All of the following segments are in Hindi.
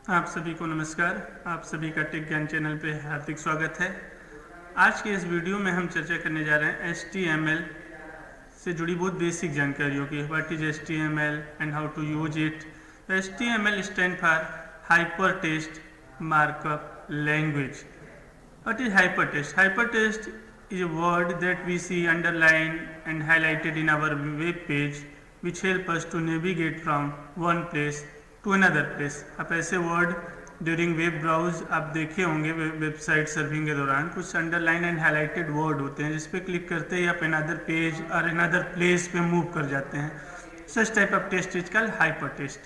आप सभी को नमस्कार। आप सभी का टेक ज्ञान चैनल पे हार्दिक स्वागत है। आज के इस वीडियो में हम चर्चा करने जा रहे हैं HTML से जुड़ी बहुत बेसिक जानकारियों की। What is HTML and how to use it. HTML stand for hyper text markup language. What is hypertext? Hypertext is a word that we see underlined and highlighted in our web page, which help us to navigate from one place to another place. आप ऐसे वर्ड ड्यूरिंग वेब ब्राउज आप देखे होंगे वेबसाइट सर्फिंग के दौरान, कुछ अंडरलाइन एंड हाईलाइटेड वर्ड होते हैं जिस पे क्लिक करते ही आप अनदर पेज और अनदर प्लेस पे मूव कर जाते हैं। Such type of text is called hyper text,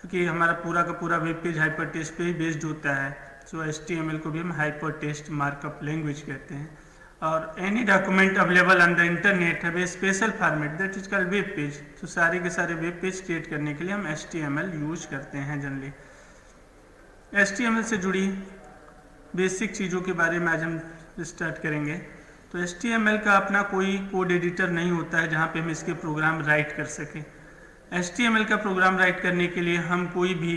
क्योंकि हमारा पूरा का पूरा वेब पेज हाइपर टेक्स्ट पे ही बेस्ड होता है। सो HTML को भी हम हाइपर टेक्स्ट मार्कअप लैंग्वेज कहते हैं। और any document available on the internet है special format that is called web page. तो सारे के सारे वेब पेज क्रिएट करने के लिए हम HTML यूज करते हैं जनरली। HTML से जुड़ी बेसिक चीज़ों के बारे में आज हम स्टार्ट करेंगे। तो HTML का अपना कोई कोड एडिटर नहीं होता है जहाँ पे हम इसके प्रोग्राम राइट कर सकें। HTML का प्रोग्राम राइट करने के लिए हम कोई भी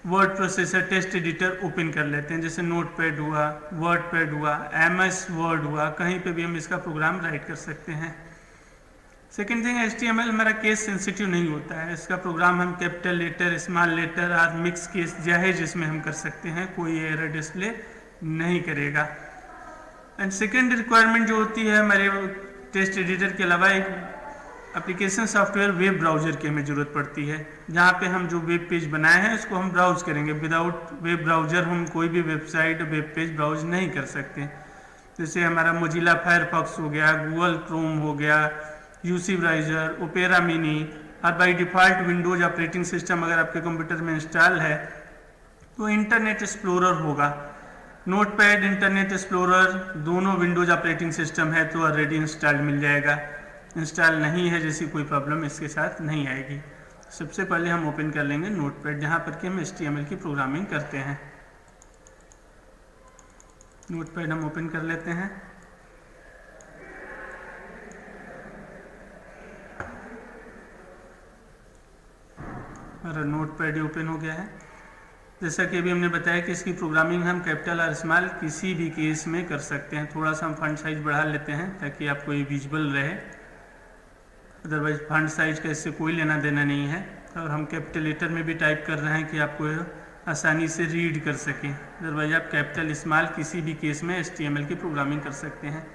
word processor text editor open कर लेते हैं, जैसे नोटपैड हुआ, वर्डपैड हुआ, MS वर्ड हुआ, कहीं पे भी हम इसका प्रोग्राम राइट कर सकते हैं। सेकेंड थिंग, HTML हमारा केस सेंसिटिव नहीं होता है। इसका प्रोग्राम हम कैपिटल लेटर, स्मॉल लेटर और मिक्स केस जायज़ इसमें हम कर सकते हैं, कोई एरर डिस्प्ले नहीं करेगा। एंड सेकेंड रिक्वायरमेंट जो होती है हमारे टेक्स्ट एडिटर के अलावा, एक एप्लीकेशन सॉफ्टवेयर वेब ब्राउज़र की हमें ज़रूरत पड़ती है, जहाँ पे हम जो वेब पेज बनाए हैं उसको हम ब्राउज़ करेंगे। विदाउट वेब ब्राउज़र हम कोई भी वेबसाइट वेब पेज ब्राउज़ नहीं कर सकते। जैसे हमारा मोजिला फायरफॉक्स हो गया, गूगल क्रोम हो गया, यूसी ब्राउज़र, ओपेरा मिनी, और by default Windows operating system अगर आपके कंप्यूटर में इंस्टॉल है तो इंटरनेट एक्सप्लोरर होगा। नोटपैड, इंटरनेट एक्सप्लोरर दोनों विंडोज़ ऑपरेटिंग सिस्टम है तो ऑलरेडी इंस्टॉल्ड मिल जाएगा। इंस्टॉल नहीं है जैसी कोई प्रॉब्लम इसके साथ नहीं आएगी। सबसे पहले हम ओपन कर लेंगे नोटपैड, जहाँ पर कि हम HTML की प्रोग्रामिंग करते हैं। नोटपैड हम ओपन कर लेते हैं। हमारा नोटपैड ओपन हो गया है। जैसा कि अभी हमने बताया कि इसकी प्रोग्रामिंग हम कैपिटल और स्मॉल किसी भी केस में कर सकते हैं। थोड़ा सा हम फॉन्ट साइज बढ़ा लेते हैं ताकि आपको ये विजुअल रहे, अदरवाइज फॉन्ट साइज का इससे कोई लेना देना नहीं है। और हम कैपिटल लेटर में भी टाइप कर रहे हैं कि आपको आसानी से रीड कर सकें। अदरवाइज आप कैपिटल स्मॉल किसी भी केस में HTML की प्रोग्रामिंग कर सकते हैं।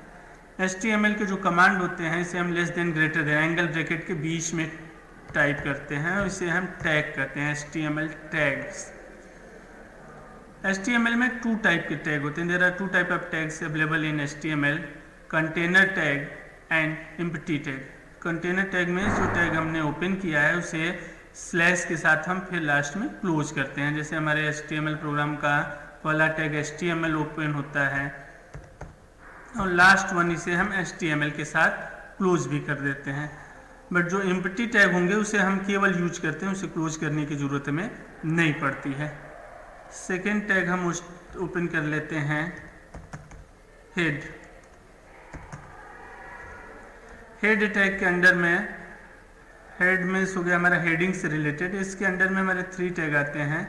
HTML के जो कमांड होते हैं इसे हम less than greater than angle bracket के बीच में टाइप करते हैं और इसे हम टैग करते हैं, HTML टैग्स। HTML में टू टाइप के टैग होते हैं। There are two type of tags available in HTML, container tag and empty tag. Container tag में जो टैग हमने ओपन किया है उसे स्लैश के साथ हम फिर लास्ट में क्लोज करते हैं। जैसे हमारे HTML प्रोग्राम का पहला टैग HTML ओपन होता है और लास्ट वन इसे हम HTML के साथ क्लोज भी कर देते हैं। बट जो एम्प्टी टैग होंगे उसे हम केवल यूज करते हैं, उसे क्लोज करने की ज़रूरत हमें नहीं पड़ती है। सेकेंड टैग हम ओपन कर लेते हैं हेड। हेड टैग के अंडर में हेड में हो गया हमारा हेडिंग से रिलेटेड। इसके अंडर में हमारे 3 टैग आते हैं,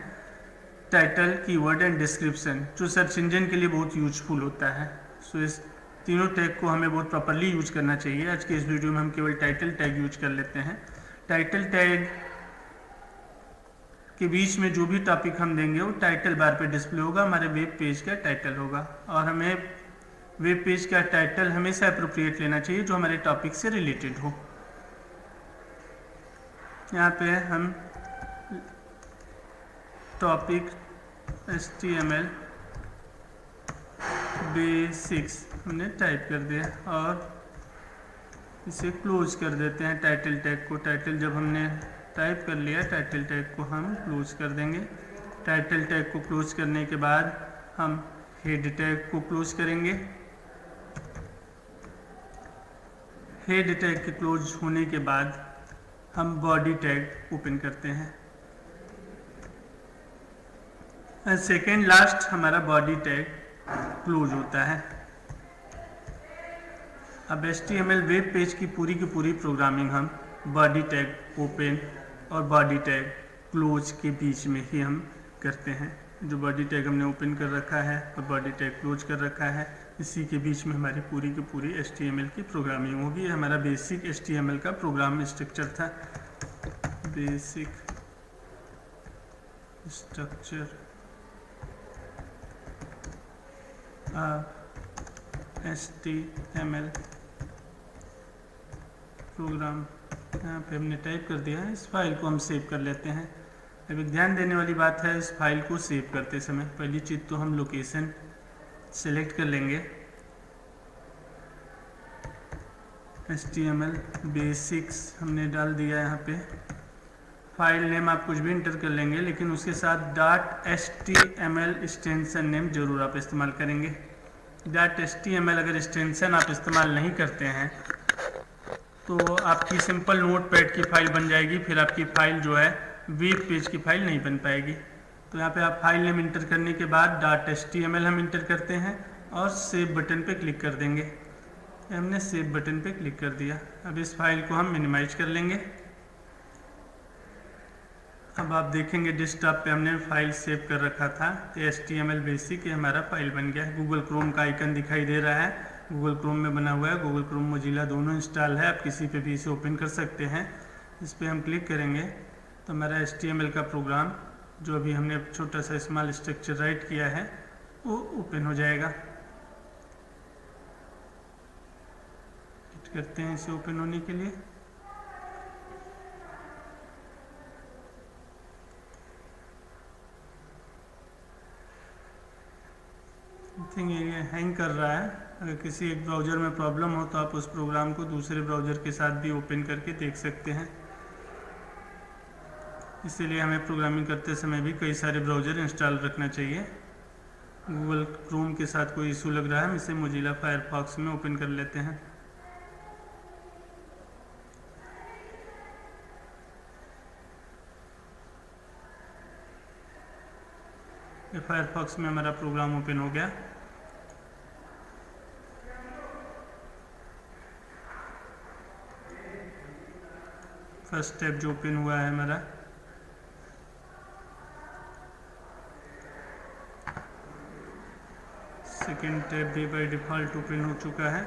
टाइटल, कीवर्ड एंड डिस्क्रिप्शन, जो सर्च इंजन के लिए बहुत यूजफुल होता है। सो इस तीनों टैग को हमें बहुत प्रॉपरली यूज करना चाहिए। आज के इस वीडियो में हम केवल टाइटल टैग यूज कर लेते हैं। टाइटल टैग के बीच में जो भी टॉपिक हम देंगे वो टाइटल बार पे डिस्प्ले होगा, हमारे वेब पेज का टाइटल होगा। और हमें वेब पेज का टाइटल हमेशा अप्रोप्रिएट लेना चाहिए जो हमारे टॉपिक से रिलेटेड हो। यहाँ पे हम टॉपिक HTML बेसिक्स हमने टाइप कर दिया और इसे क्लोज कर देते हैं टाइटल टैग को। टाइटल जब हमने टाइप कर लिया, टाइटल टैग को हम क्लोज कर देंगे। टाइटल टैग को क्लोज करने के बाद हम हेड टैग को क्लोज करेंगे। हेड टैग के क्लोज होने के बाद हम बॉडी टैग ओपन करते हैं। सेकेंड लास्ट हमारा बॉडी टैग क्लोज होता है। अब HTML वेब पेज की पूरी प्रोग्रामिंग हम बॉडी टैग ओपन और बॉडी टैग क्लोज के बीच में ही हम करते हैं। जो बॉडी टैग हमने ओपन कर रखा है और बॉडी टैग क्लोज कर रखा है, इसी के बीच में हमारी पूरी की पूरी HTML की प्रोग्रामिंग होगी। ये हमारा बेसिक HTML का प्रोग्राम स्ट्रक्चर था। बेसिक स्ट्रक्चर HTML प्रोग्राम, यहाँ पे हमने टाइप कर दिया है। इस फाइल को हम सेव कर लेते हैं। अब एक ध्यान देने वाली बात है, इस फाइल को सेव करते समय पहली चीज़ तो हम लोकेशन सेलेक्ट कर लेंगे। HTML बेसिक्स हमने डाल दिया यहाँ पे। फाइल नेम आप कुछ भी इंटर कर लेंगे, लेकिन उसके साथ .html एक्सटेंशन नेम जरूर आप इस्तेमाल करेंगे। .html अगर एक्सटेंशन आप इस्तेमाल नहीं करते हैं तो आपकी सिंपल नोटपैड की फाइल बन जाएगी, फिर आपकी फाइल जो है वेब पेज की फाइल नहीं बन पाएगी। तो यहाँ पे आप फाइल नेम इंटर करने के बाद .html हम इंटर करते हैं और सेव बटन पे क्लिक कर देंगे। हमने सेव बटन पे क्लिक कर दिया। अब इस फाइल को हम मिनिमाइज कर लेंगे। अब आप देखेंगे डेस्कटॉप पे हमने फाइल सेव कर रखा था, तो HTML बेसिक ये हमारा फाइल बन गया है। गूगल क्रोम का आइकन दिखाई दे रहा है, गूगल क्रोम में बना हुआ है। गूगल क्रोम मोजिला दोनों इंस्टॉल है, आप किसी पे भी इसे ओपन कर सकते हैं। इस पर हम क्लिक करेंगे तो हमारा HTML का प्रोग्राम जो अभी हमने छोटा सा स्मॉल स्ट्रक्चर राइट किया है वो ओपन हो जाएगा। वेट करते हैं इसे ओपन होने के लिए। थिंक ये हैंग कर रहा है। अगर किसी एक ब्राउज़र में प्रॉब्लम हो तो आप उस प्रोग्राम को दूसरे ब्राउज़र के साथ भी ओपन करके देख सकते हैं। इसीलिए हमें प्रोग्रामिंग करते समय भी कई सारे ब्राउज़र इंस्टॉल रखना चाहिए। गूगल क्रोम के साथ कोई इशू लग रहा है, हम इसे मोजिला फायरफॉक्स में ओपन कर लेते हैं। ये फायरफॉक्स में हमारा प्रोग्राम ओपन हो गया। फर्स्ट टैब जो ओपन हुआ है हमारा, सेकेंड टैब भी बाय डिफ़ॉल्ट ओपन हो चुका है।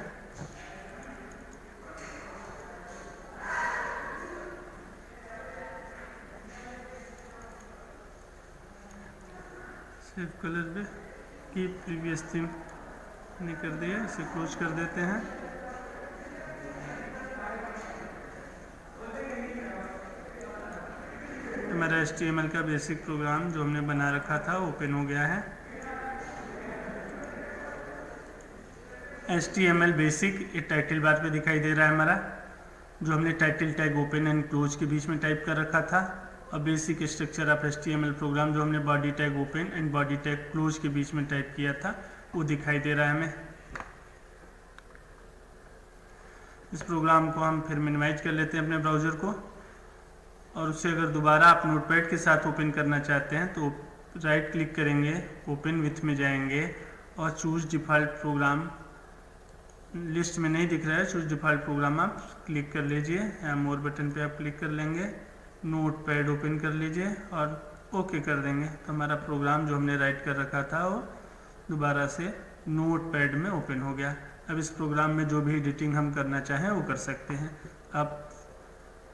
सेव कलर पे की प्रीवियस थीम नहीं कर दिया, इसे क्लोज कर देते हैं। हमारा HTML का बेसिक प्रोग्राम जो हमने बना रखा था ओपन हो गया है। HTML बेसिक एक टाइटल बार पे दिखाई दे रहा है हमारा, जो हमने title tag open and close के बीच में टाइप कर रखा था। और basic structure of HTML program जो हमने body tag open and body tag close के बीच में टाइप किया था वो दिखाई दे रहा है हमें। इस प्रोग्राम को हम फिर मिनिमाइज कर लेते हैं अपने ब्राउज़र को, और उसे अगर दोबारा आप नोटपैड के साथ ओपन करना चाहते हैं तो राइट क्लिक करेंगे, ओपन विथ में जाएंगे और चूज डिफ़ॉल्ट प्रोग्राम, लिस्ट में नहीं दिख रहा है, चूज डिफ़ॉल्ट प्रोग्राम आप क्लिक कर लीजिए। यहाँ मोर बटन पे आप क्लिक कर लेंगे, नोटपैड ओपन कर लीजिए और ओके कर देंगे। तो हमारा प्रोग्राम जो हमने राइट कर रखा था वो दोबारा से नोटपैड में ओपन हो गया। अब इस प्रोग्राम में जो भी एडिटिंग हम करना चाहें वो कर सकते हैं। अब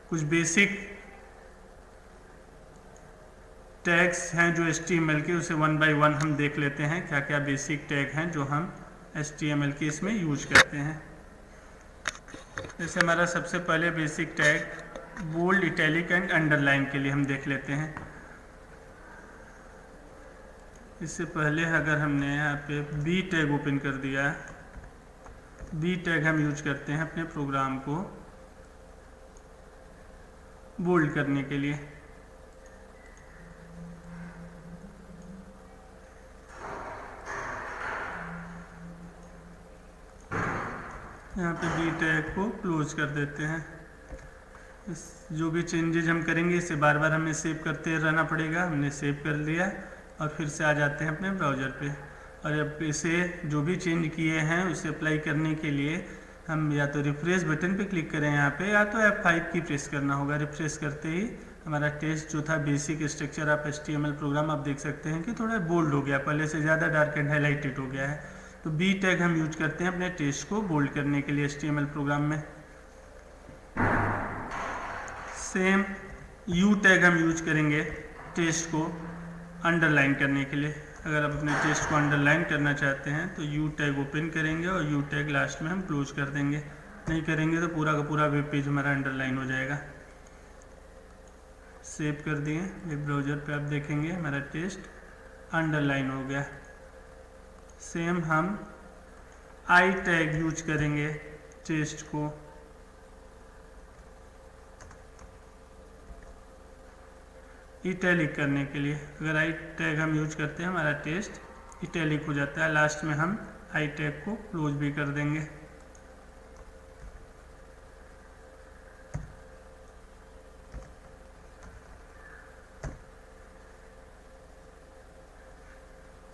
कुछ बेसिक टैग्स हैं जो HTML के, उसे वन बाय वन हम देख लेते हैं क्या क्या बेसिक टैग हैं जो हम HTML के इसमें यूज करते हैं। जैसे हमारा सबसे पहले basic tag bold, italic and underline के लिए हम देख लेते हैं। इससे पहले अगर हमने यहाँ पे बी टैग ओपन कर दिया, बी टैग हम यूज करते हैं अपने प्रोग्राम को बोल्ड करने के लिए। यहाँ पे बी टैग को क्लोज कर देते हैं। जो भी चेंजेज हम करेंगे इसे बार बार हमें सेव करते रहना पड़ेगा। हमने सेव कर लिया और फिर से आ जाते हैं अपने ब्राउज़र पे, और अब इसे जो भी चेंज किए हैं उसे अप्लाई करने के लिए हम या तो रिफ्रेश बटन पे क्लिक करें यहाँ पे, या तो F5 की प्रेस करना होगा। रिफ्रेश करते ही हमारा टेस्ट जो था basic structure of HTML program, आप देख सकते हैं कि थोड़ा बोल्ड हो गया, पहले से ज़्यादा डार्क एंड हाईलाइटेड हो गया है। तो बी टैग हम यूज करते हैं अपने टेस्ट को बोल्ड करने के लिए HTML प्रोग्राम में। सेम यू टैग हम यूज करेंगे टेस्ट को अंडरलाइन करने के लिए। अगर आप अपने टेस्ट को अंडरलाइन करना चाहते हैं तो यू टैग ओपन करेंगे और यू टैग लास्ट में हम क्लोज कर देंगे। नहीं करेंगे तो पूरा का पूरा वेब पेज हमारा अंडरलाइन हो जाएगा। सेव कर दिए, वेब ब्राउज़र पे आप देखेंगे हमारा टेस्ट अंडरलाइन हो गया। सेम हम आई टैग यूज करेंगे टेस्ट को इटैलिक करने के लिए। अगर आई टैग हम यूज करते हैं हमारा टेस्ट इटैलिक हो जाता है। लास्ट में हम आई टैग को क्लोज भी कर देंगे।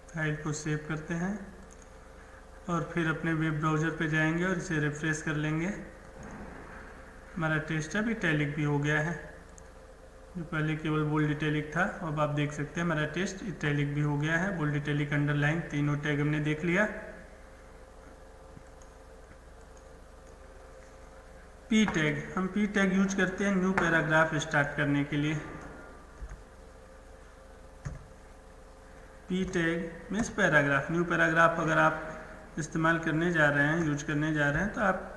फाइल को सेव करते हैं और फिर अपने वेब ब्राउज़र पे जाएंगे और इसे रिफ्रेश कर लेंगे। हमारा टेस्ट अब इटैलिक भी हो गया है। जो पहले केवल बोल्ड इटैलिक था, अब आप देख सकते हैं हमारा टेस्ट इटैलिक भी हो गया है। बोल्ड इटैलिक अंडरलाइन तीनों टैग हमने देख लिया। पी टैग, हम पी टैग यूज करते हैं न्यू पैराग्राफ स्टार्ट करने के लिए। P tag means paragraph, new paragraph अगर आप इस्तेमाल करने जा रहे हैं, यूज करने जा रहे हैं, तो आप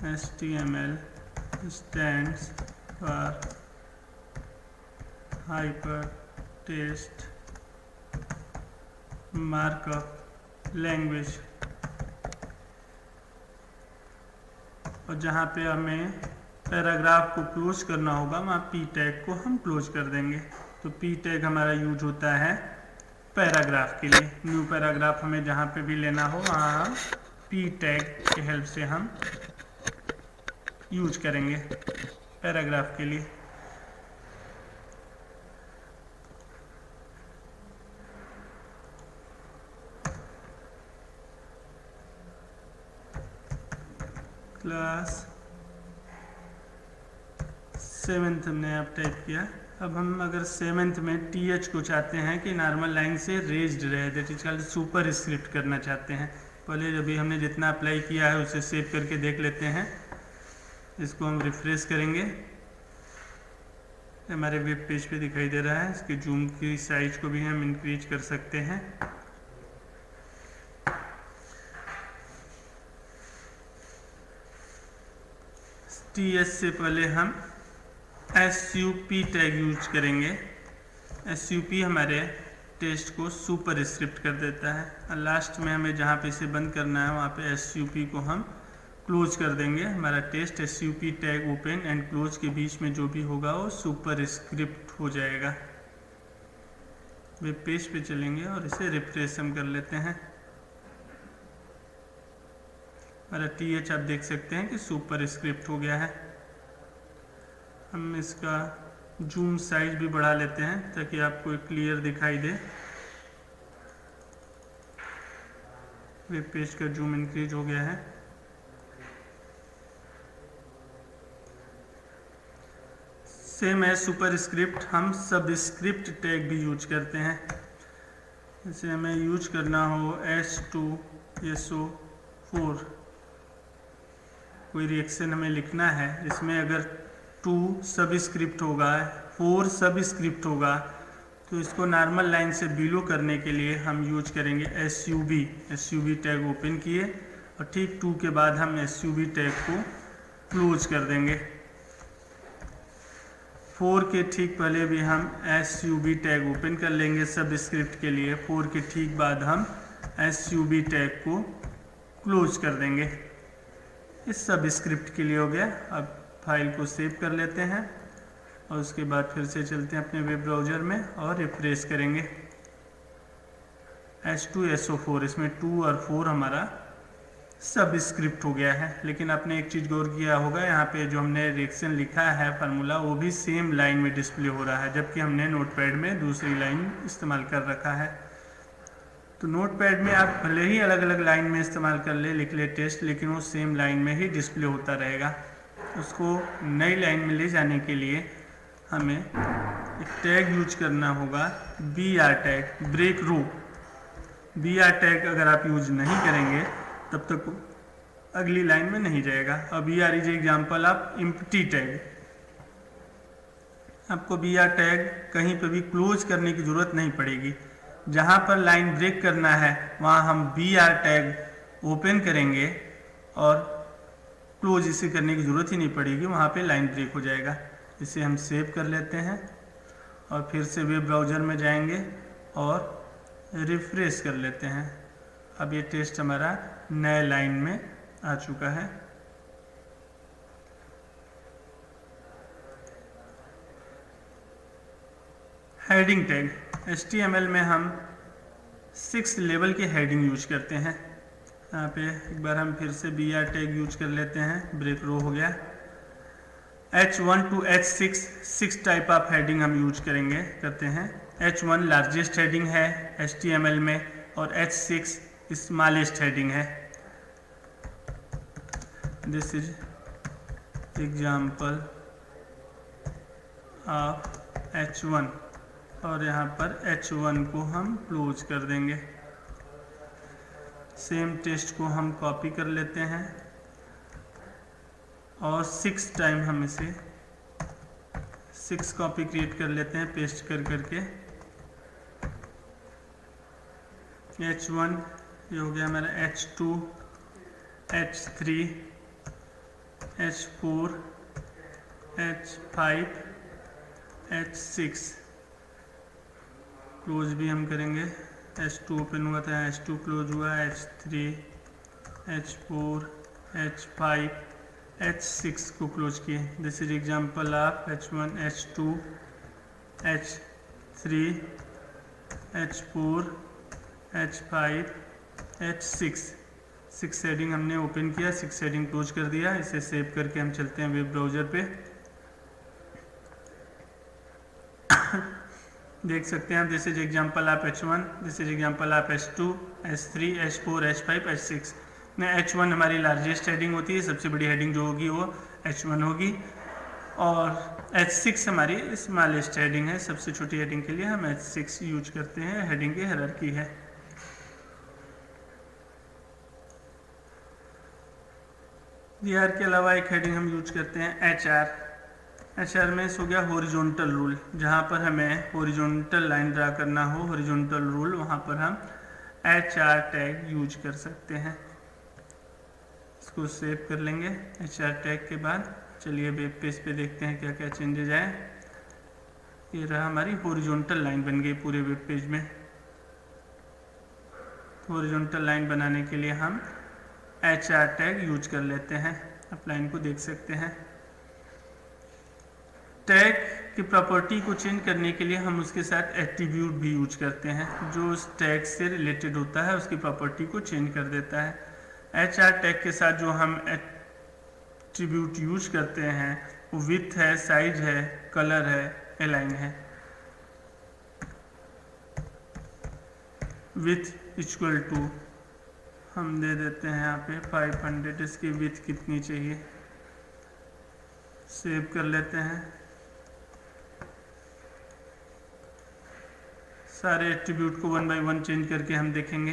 HTML stands for hyper text markup language, और जहाँ पे हमें पैराग्राफ को क्लोज करना होगा वहाँ पी टैग को हम क्लोज कर देंगे। तो पी टैग हमारा यूज होता है पैराग्राफ के लिए। न्यू पैराग्राफ हमें जहाँ पे भी लेना हो वहाँ हम पी टैग के हेल्प से हम यूज करेंगे पैराग्राफ के लिए। क्लास 7th हमने आप टाइप किया। अब हम अगर 7th में TH को चाहते हैं कि नॉर्मल लाइन से रेज्ड रहे, that is called super script करना चाहते हैं। पहले अभी हमने जितना अप्लाई किया है उसे सेव करके देख लेते हैं। इसको हम रिफ्रेश करेंगे, हमारे वेब पेज पे दिखाई दे रहा है। इसके जूम की साइज को भी हम इंक्रीज कर सकते हैं। TH से पहले हम SUP टैग यूज करेंगे। SUP हमारे टेस्ट को सुपर स्क्रिप्ट कर देता है, और लास्ट में हमें जहाँ पे इसे बंद करना है वहाँ पे SUP को हम क्लोज कर देंगे। हमारा test SUP tag open and close के बीच में जो भी होगा वो सुपर स्क्रिप्ट हो जाएगा। वेब पेज पे चलेंगे और इसे रिफ्रेश हम कर लेते हैं। हमारा TH आप देख सकते हैं कि सुपर स्क्रिप्ट हो गया है। हम इसका जूम साइज भी बढ़ा लेते हैं ताकि आपको क्लियर दिखाई दे। वेब पेज का जूम इंक्रीज हो गया है। सेम है सुपर स्क्रिप्ट, हम सब स्क्रिप्ट टैग भी यूज करते हैं। जैसे हमें यूज करना हो H2SO4, कोई रिएक्शन हमें लिखना है जिसमें अगर 2 सब स्क्रिप्ट होगा, 4 सब स्क्रिप्ट होगा, तो इसको नॉर्मल लाइन से बिलो करने के लिए हम यूज करेंगे SUB टैग ओपन किए और ठीक 2 के बाद हम SUB टैग को क्लोज कर देंगे। 4 के ठीक पहले भी हम SUB टैग ओपन कर लेंगे सब स्क्रिप्ट के लिए। 4 के ठीक बाद हम SUB टैग को क्लोज कर देंगे। इस सब स्क्रिप्ट के लिए हो गया। अब फाइल को सेव कर लेते हैं और उसके बाद फिर से चलते हैं अपने वेब ब्राउज़र में और रिफ्रेश करेंगे। H2SO4, इसमें 2 और 4 हमारा सब स्क्रिप्ट हो गया है। लेकिन आपने एक चीज़ गौर किया होगा, यहाँ पे जो हमने रिएक्शन लिखा है फार्मूला वो भी सेम लाइन में डिस्प्ले हो रहा है, जबकि हमने नोटपैड में दूसरी लाइन इस्तेमाल कर रखा है। तो नोटपैड में आप भले ही अलग अलग लाइन में इस्तेमाल कर ले, लिख ले टेस्ट, लेकिन वो सेम लाइन में ही डिस्प्ले होता रहेगा। उसको नई लाइन में ले जाने के लिए हमें एक टैग यूज करना होगा, BR टैग, ब्रेक रो। BR टैग अगर आप यूज नहीं करेंगे तब तक अगली लाइन में नहीं जाएगा। और BR is example of empty tag. आपको BR टैग कहीं पर भी क्लोज करने की ज़रूरत नहीं पड़ेगी। जहाँ पर लाइन ब्रेक करना है वहाँ हम BR टैग ओपन करेंगे और क्लोज इसे करने की ज़रूरत ही नहीं पड़ेगी, वहाँ पे लाइन ब्रेक हो जाएगा। इसे हम सेव कर लेते हैं और फिर से वेब ब्राउज़र में जाएंगे और रिफ्रेश कर लेते हैं। अब ये टेस्ट हमारा नए लाइन में आ चुका है। हेडिंग टैग, HTML में हम 6 लेवल के हेडिंग यूज करते हैं। यहाँ पे एक बार हम फिर से BR टैग यूज कर लेते हैं, ब्रेक रो हो गया। H1 to H6 6 type of heading हम यूज करते हैं। H1 लार्जेस्ट हेडिंग है HTML में और H6 स्मॉलेस्ट हेडिंग है। This is example of H1 और यहाँ पर H1 को हम क्लोज कर देंगे। सेम टेस्ट को हम कॉपी कर लेते हैं और 6 टाइम हम इसे 6 कॉपी क्रिएट कर लेते हैं पेस्ट कर करके। H1 ये हो गया हमारा, H2, H3, H4, H5, H6 close भी हम करेंगे। H2 ओपन हुआ था, H2 क्लोज हुआ, H3, H4, H5, H6 को क्लोज किए। This is example of H1, H2, H3, H4, H5, H6 6 heading हमने ओपन किया, 6 हेडिंग क्लोज कर दिया। इसे सेव करके हम चलते हैं वेब ब्राउज़र पे। देख सकते हैं, this is example of H1, this is example of H2, H3, H4, H5, H6 में H1 हमारी लार्जेस्ट हेडिंग होती है, सबसे बड़ी हेडिंग जो होगी वो H1 होगी और H6 हमारी स्मॉलेस्ट हेडिंग है, सबसे छोटी हेडिंग के लिए हम H6 यूज करते हैं। हेडिंग की हायरार्की है। BR के अलावा एक हेडिंग हम यूज करते हैं HR में हो गया हॉरिजॉन्टल रूल। जहाँ पर हमें हॉरिजॉन्टल लाइन ड्रा करना हो, हॉरिजॉन्टल रूल, वहाँ पर हम HR टैग यूज कर सकते हैं। इसको सेव कर लेंगे। HR टैग के बाद चलिए वेब पेज पे देखते हैं क्या क्या चेंजेज आए। ये रहा, हमारी हॉरिजॉन्टल लाइन बन गई पूरे वेब पेज में। हॉरिजॉन्टल लाइन बनाने के लिए हम HR टैग यूज कर लेते हैं। आप लाइन को देख सकते हैं। टैग की प्रॉपर्टी को चेंज करने के लिए हम उसके साथ एट्रीब्यूट भी यूज करते हैं, जो उस टैग से रिलेटेड होता है उसकी प्रॉपर्टी को चेंज कर देता है। HR टैग के साथ जो हम एट्रीब्यूट यूज करते हैं वो विड्थ है, साइज है, कलर है, अलाइन है। विड्थ इक्वल टू हम दे देते हैं यहाँ पे 500, इसकी विड्थ कितनी चाहिए, सेव कर लेते हैं। सारे एट्रीब्यूट को 1 बाय 1 चेंज करके हम देखेंगे।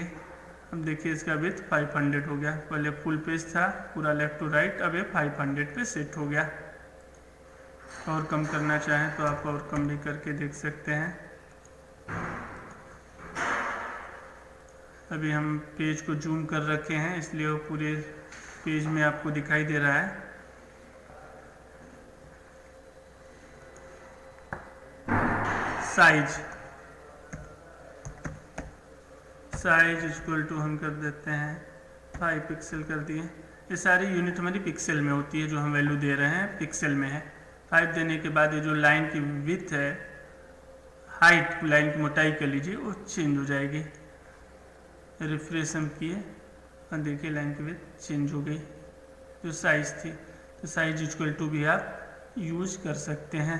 अब देखिए इसका विड्थ 500 हो गया। पहले फुल पेज था पूरा लेफ्ट टू राइट, अब ये 500 पे सेट हो गया। और कम करना चाहें तो आप और कम भी करके देख सकते हैं। अभी हम पेज को जूम कर रखे हैं इसलिए वो पूरे पेज में आपको दिखाई दे रहा है। साइज इक्वल टू हम कर देते हैं 5 पिक्सल कर दिए। ये सारी यूनिट हमारी पिक्सल में होती है, जो हम वैल्यू दे रहे हैं पिक्सल में है। 5 देने के बाद ये जो लाइन की विड्थ है, हाइट, लाइन की मोटाई कर लीजिए, वो चेंज हो जाएगी। रिफ्रेश हम किए और देखिए लाइन की विड्थ चेंज हो गई। जो साइज थी, तो साइज इक्वल टू भी आप यूज कर सकते हैं।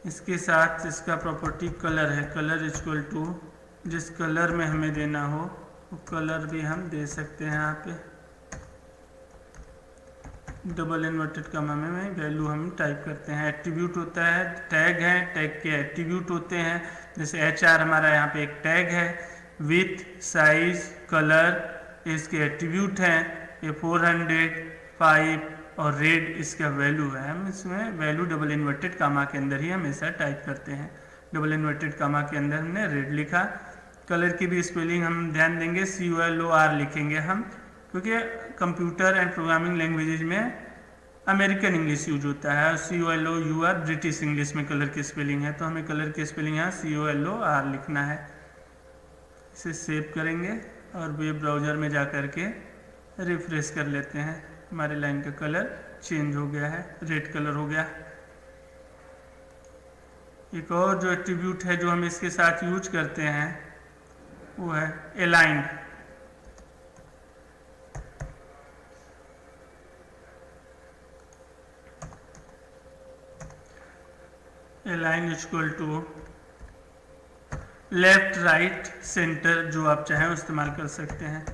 इसके साथ इसका प्रॉपर्टी कलर है। कलर इक्वल टू जिस कलर में हमें देना हो वो कलर भी हम दे सकते हैं। यहाँ पे डबल इन्वर्टेड कॉमा में वैल्यू हम टाइप करते हैं। एट्रीब्यूट होता है, टैग है, टैग के एट्रीब्यूट होते हैं, जैसे HR हमारा यहाँ पे एक टैग है, विथ, साइज, कलर इसके एट्रीब्यूट हैं, ये 400, 5 और रेड इसका वैल्यू है। हम इसमें वैल्यू डबल इन्वर्टेड कामा के अंदर ही हमेशा टाइप करते हैं। डबल इन्वर्टेड कामा के अंदर हमने रेड लिखा। कलर की भी स्पेलिंग हम ध्यान देंगे, COLOR लिखेंगे हम, क्योंकि कंप्यूटर एंड प्रोग्रामिंग लैंग्वेजेज में अमेरिकन इंग्लिश यूज होता है, COLOUR ब्रिटिश इंग्लिश में कलर की स्पेलिंग है, तो हमें कलर की स्पेलिंग यहाँ COLOR लिखना है। इसे सेव करेंगे और वेब ब्राउज़र में जा कर के रिफ्रेश कर लेते हैं। हमारे लाइन का कलर चेंज हो गया है, रेड कलर हो गया। एक और जो एट्रीब्यूट है जो हम इसके साथ यूज करते हैं वो है aligned. Align equal to left, right, centre, जो आप चाहें इस्तेमाल कर सकते हैं।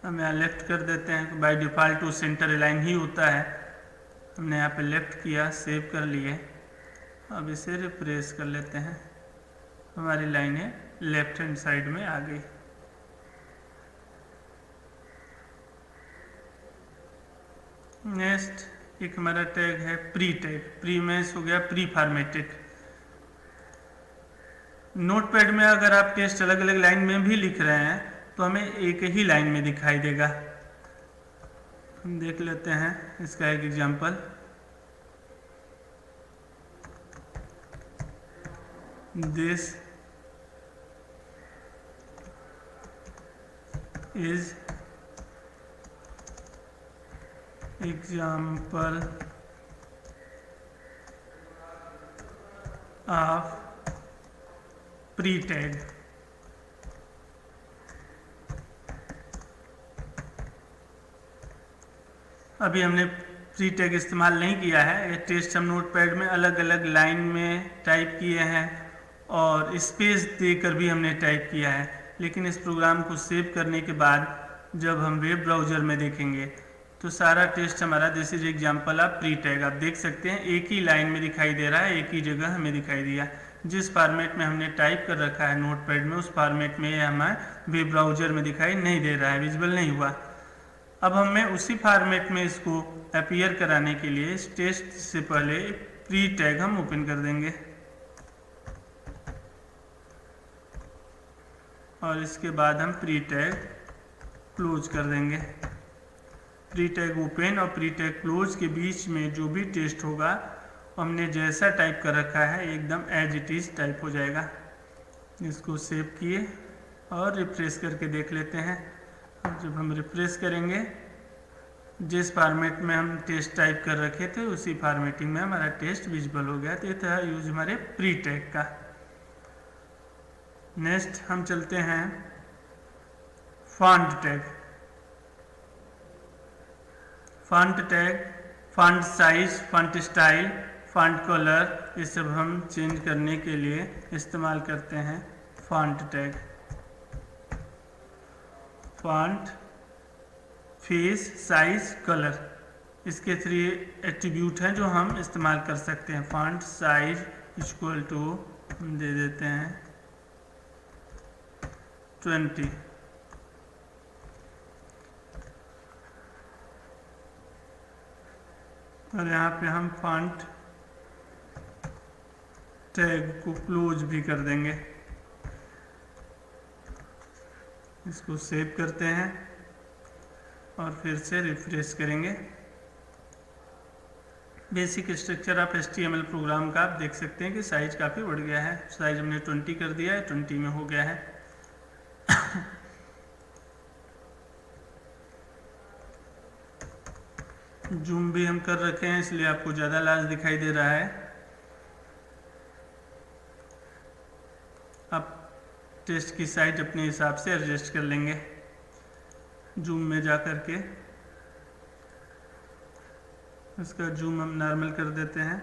हम यहाँ लेफ्ट कर देते हैं, by default to centre align ही होता है। हमने यहाँ पे लेफ्ट किया, सेव कर लिए। अब इसे रिफ्रेश कर लेते हैं, हमारी लाइनें लेफ्ट हैंड साइड में आ गई। नेक्स्ट एक हमारा टैग है प्री टैग। प्री में हो गया प्री फॉर्मेटेड। नोटपैड में अगर आप टेस्ट अलग अलग लाइन में भी लिख रहे हैं तो हमें एक ही लाइन में दिखाई देगा। हम देख लेते हैं इसका एक example. This is example of pre tag. अभी हमने प्री टैग इस्तेमाल नहीं किया है। ये टेस्ट हम नोटपैड में अलग अलग लाइन में टाइप किए हैं और स्पेस देकर भी हमने टाइप किया है, लेकिन इस प्रोग्राम को सेव करने के बाद जब हम वेब ब्राउज़र में देखेंगे तो सारा टेस्ट हमारा this is example of pre tag आप देख सकते हैं एक ही लाइन में दिखाई दे रहा है, एक ही जगह हमें दिखाई दिया। जिस फॉर्मेट में हमने टाइप कर रखा है नोटपैड में, उस फॉर्मेट में हमें वेब ब्राउज़र में दिखाई नहीं दे रहा है, विजिबल नहीं हुआ। अब हमें उसी फॉर्मेट में इसको अपीयर कराने के लिए इस टेस्ट से पहले प्री टैग हम ओपन कर देंगे और इसके बाद हम प्री टैग क्लोज कर देंगे। प्री टैग ओपन और प्री टैग क्लोज के बीच में जो भी टेस्ट होगा हमने जैसा टाइप कर रखा है एकदम एज इट इज टाइप हो जाएगा। इसको सेव किए और रिफ्रेश करके देख लेते हैं। अब जब हम रिफ्रेश करेंगे जिस फॉर्मेट में हम टेस्ट टाइप कर रखे थे उसी फॉर्मेटिंग में हमारा टेस्ट विजिबल हो गया। तो ये था यूज हमारे प्री टैग का। नेक्स्ट हम चलते हैं font tag. Font tag font size, font style, font colour ये सब हम चेंज करने के लिए इस्तेमाल करते हैं font tag. Font, face, size, colour इसके 3 एट्रीब्यूट हैं जो हम इस्तेमाल कर सकते हैं। फॉन्ट साइज इक्वल टू हम दे देते हैं 20। और यहाँ पे हम फॉन्ट टैग को क्लोज भी कर देंगे। इसको सेव करते हैं और फिर से रिफ्रेश करेंगे। Basic structure of HTML program का आप देख सकते हैं कि साइज काफ़ी बढ़ गया है। साइज हमने 20 कर दिया है, 20 में हो गया है। जूम भी हम कर रखे हैं इसलिए आपको ज़्यादा लार्ज दिखाई दे रहा है। आप टेस्ट की साइज अपने हिसाब से एडजस्ट कर लेंगे। जूम में जा कर के इसका जूम हम नॉर्मल कर देते हैं।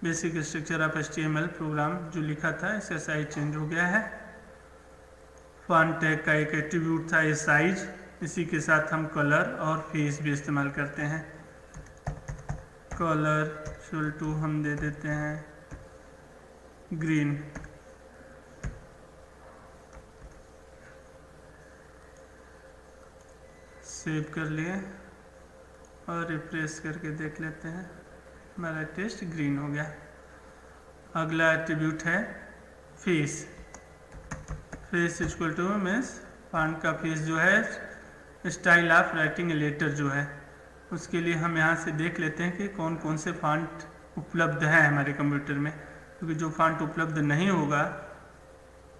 Basic structure of HTML program जो लिखा था इसका साइज चेंज हो गया है। फॉन्ट टैग का एक एट्रीब्यूट था ये साइज, इसी के साथ हम कलर और फेस भी इस्तेमाल करते हैं। कलर शुल टू हम दे देते हैं ग्रीन। सेव कर लिए और रिफ्रेश करके देख लेते हैं, हमारा टेक्स्ट ग्रीन हो गया। अगला एट्रीब्यूट है face. Face equal two means font का फेस जो है स्टाइल ऑफ राइटिंग लेटर जो है, उसके लिए हम यहाँ से देख लेते हैं कि कौन कौन से फॉन्ट उपलब्ध हैं हमारे कंप्यूटर में, क्योंकि जो फॉन्ट उपलब्ध नहीं होगा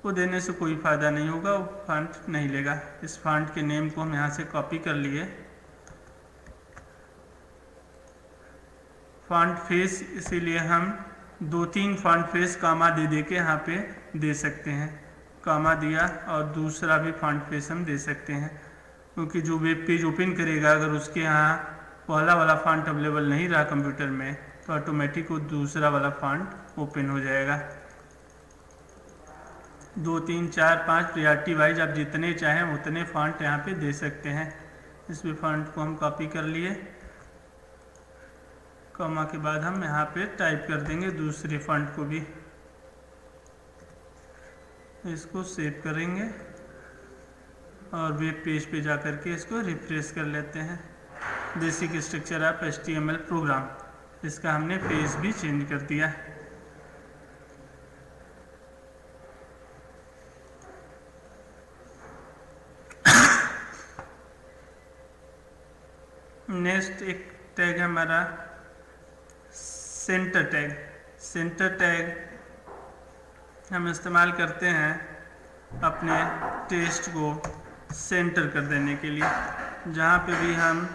वो देने से कोई फ़ायदा नहीं होगा, वो फॉन्ट नहीं लेगा। इस फॉन्ट के नेम को हम यहाँ से कॉपी कर लिए। फॉन्ट फेस, इसीलिए हम 2-3 फॉन्ट फेस कामा दे के यहाँ पे दे सकते हैं। कामा दिया और दूसरा भी फॉन्ट फेस हम दे सकते हैं, क्योंकि जो वेब पेज ओपन करेगा अगर उसके यहाँ पहला वाला फॉन्ट अवेलेबल नहीं रहा कंप्यूटर में तो ऑटोमेटिक वो दूसरा वाला फॉन्ट ओपन हो जाएगा। 2, 3, 4, 5 प्रायोरिटी वाइज आप जितने चाहें उतने फॉन्ट यहाँ पे दे सकते हैं। इस भी फॉन्ट को हम कॉपी कर लिए, कॉमा के बाद हम यहाँ पे टाइप कर देंगे दूसरे फॉन्ट को भी। इसको सेव करेंगे और वेब पेज पे जा कर के इसको रिफ्रेश कर लेते हैं। Basic structure of HTML program, इसका हमने पेज भी चेंज कर दिया। नेक्स्ट एक टैग है हमारा सेंटर टैग। सेंटर टैग हम इस्तेमाल करते हैं अपने टेक्स्ट को सेंटर कर देने के लिए। जहाँ पे भी हम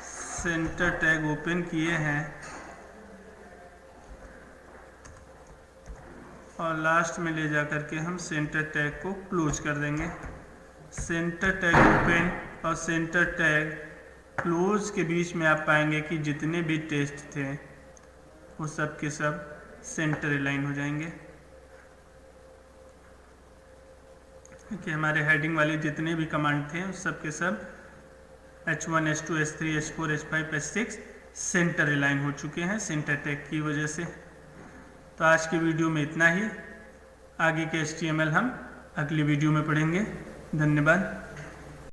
सेंटर टैग ओपन किए हैं और लास्ट में ले जा कर के हम सेंटर टैग को क्लोज कर देंगे। सेंटर टैग ओपन और सेंटर टैग क्लोज के बीच में आप पाएंगे कि जितने भी टेक्स्ट थे वो सब के सब सेंटर अलाइन हो जाएंगे, क्योंकि हमारे हेडिंग वाले जितने भी कमांड थे उस सब के सब H1, H2, H3, H4, H5, H6 centre align हो चुके हैं सेंटर टैग की वजह से। तो आज की वीडियो में इतना ही। आगे के HTML हम अगली वीडियो में पढ़ेंगे। धन्यवाद।